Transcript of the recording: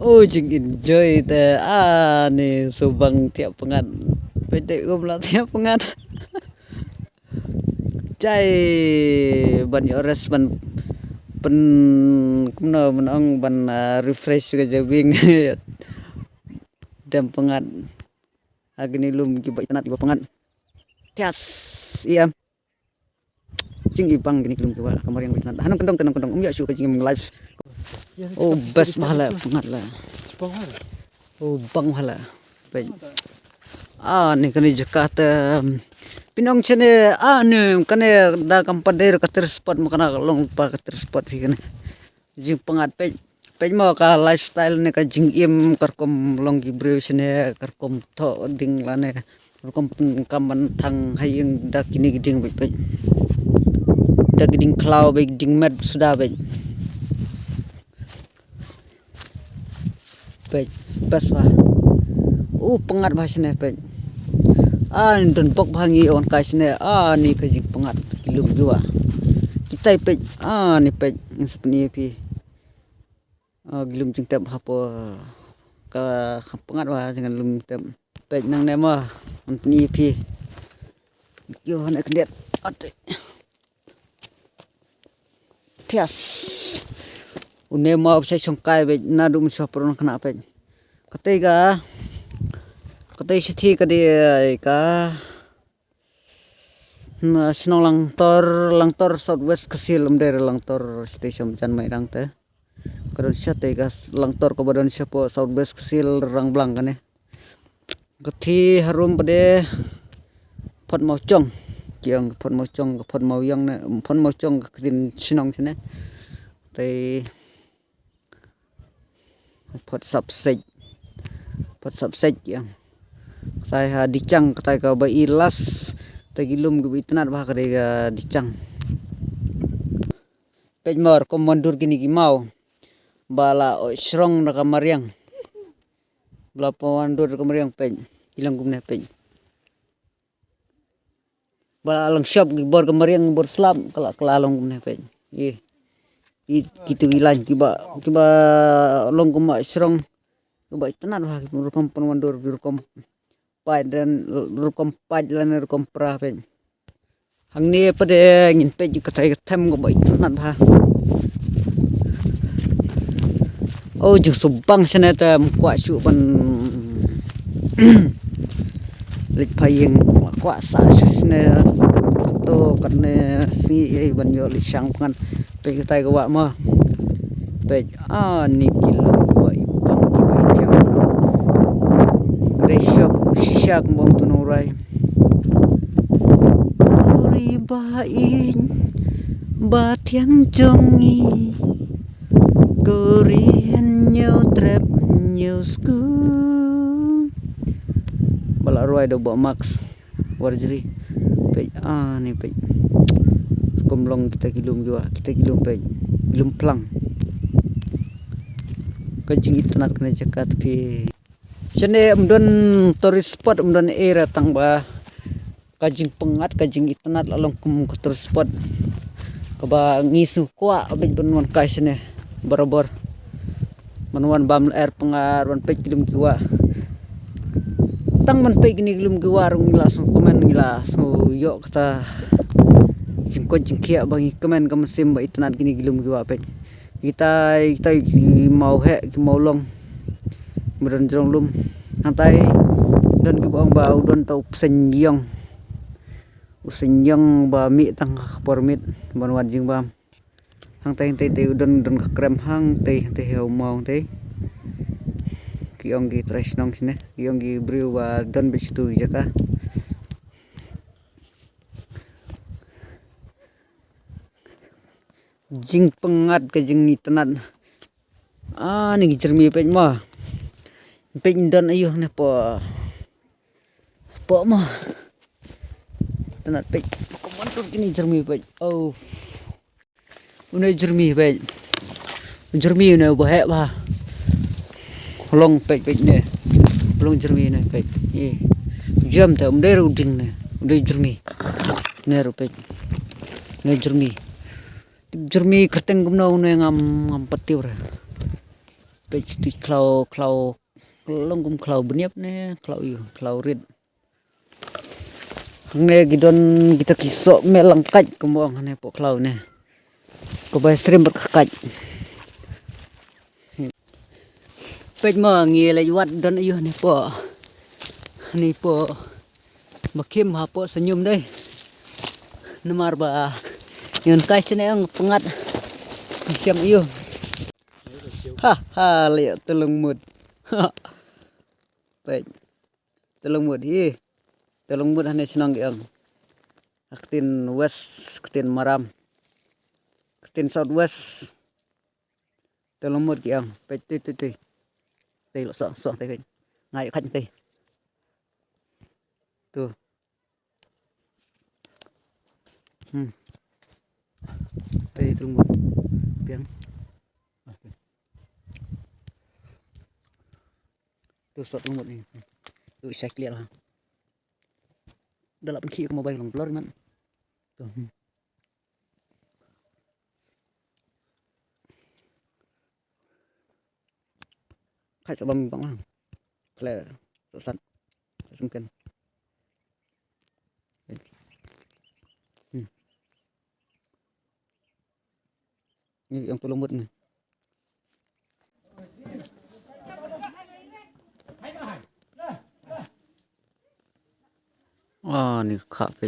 Oh jing enjoy te nih subang tiap pengat pete gumla tiap pengat cai ban yores ban pen kumno menong ban refresh ke jabing dan pengat agni lum kiba tanat kiba pengat tias iam cing ibang gini kelum kiba kamar yang bitan hanung kendong ya syuka jing live. Oh best mahala pengat lah. Oh bang mahala baik nih kani Jakarta pinong chene nih kane da kampader kater spot makana long pa kater spot fikane jing pengat pe mo ka lifestyle ne ka jing im karkom long gibreu sene karkom tho ding lane karkom kaman thang hayeng da kini giding pe da giding cloud be ding med sudah be pas wah pengat bahasane pe don pok bhangi on kaisne ni ka jing pengat kilum jua kita pe ni pe yang seperti pi gilum jing tap hapo ka pengat wah dengan lum tap pe nang nema on ni pi yo na kendet ate tias unema obsai songkai be na dum sopron kana pe katai sithi kadi ka na sinong langtor southwest kesil umder langtor station jan mairang te kadon sate gas langtor ko badon siapo southwest kesil rang blang kane kathi harum pade phot mau chong kiang phot mau yang ne phot mau chong tin sinong sine te phot subsej yang tai ha dicang tai ka ba ilas tagilum gu itnat bah kade ga dicang pejmor komandur gini gimau bala srong na kamariang bala pawandur kamariang pej ilang gumne pej bala lang shop bor kamariang bor slap kala long gumne pej gitu ilan tiba long guma srong ba itnat bah rukom pawandur rukom dan rukom paj lan rukom pra pe hang ni pade ngin pe katai them go ba itnat bah ju subang senata kwa su ban lik phayeng kwa sa ne to kan si ban yo li sang kan pe katai go wa ma pe ni kilom ba ipang ki ba tiang no resok syak mong tunuray kuri bain batiang jongi kuri henyo trap nyusku bala roy do ba max warjri pe ni pe komlong kita kilum pe kilum plang kajing itnat kena jakat pi sene umdon tourist spot umdon era tangba kajing pengat kajing itnat lalong kum tourist spot kaba ngisu kwa abet benwan kai sene barabor manwan bam air pengar wan pe kilum kiwa tang man pe gini kilum kiwa rung ngilas komen ngilas yo kata singko jingkia bangi komen kam sim ba itnat gini kilum kiwa pe kita mau mau long meron jong lum hantai don ki bong ba don tau senyong ba mi tang permit ban wan jing bam hantai te don krem hang te heu mau te kiong gi tres nong sine kiong gi briu ba don bistu jaka jing pengat ke jing itnat ni jermi pe ma pindon ayuh ne po mah tenat pe komandur gini jermi pe une jermi pe ne bahek bah long pe ne long jermi ne pe jam ta der uding ne jermi ne ro pe ne jermi kerteng gumno ne ngam petiu ra page di klau longkum klau beniap ne klau iyo klau red ne gidon kita kisok melangkaj kemong ne po klau ne ko bay stream berkakaj page mo ngi le wat don iyo ne po ni po makim ha po senyum deh nemar ba yon kai sene ang pengat siam iyo ha lihat telung mud baik telung mud telung mud hanya senang yang aktin west aktin maram aktin south west telung mud yang baik tê lo so tê ngay khách tê tuh tê telung mud biang tuh shot telung mud nih tuh saya clear lah dalam kiri mau bayar blur man tuh khách bấm bóng lang là sốt sẵn mungkin ini yang tulung mut nih nih kafe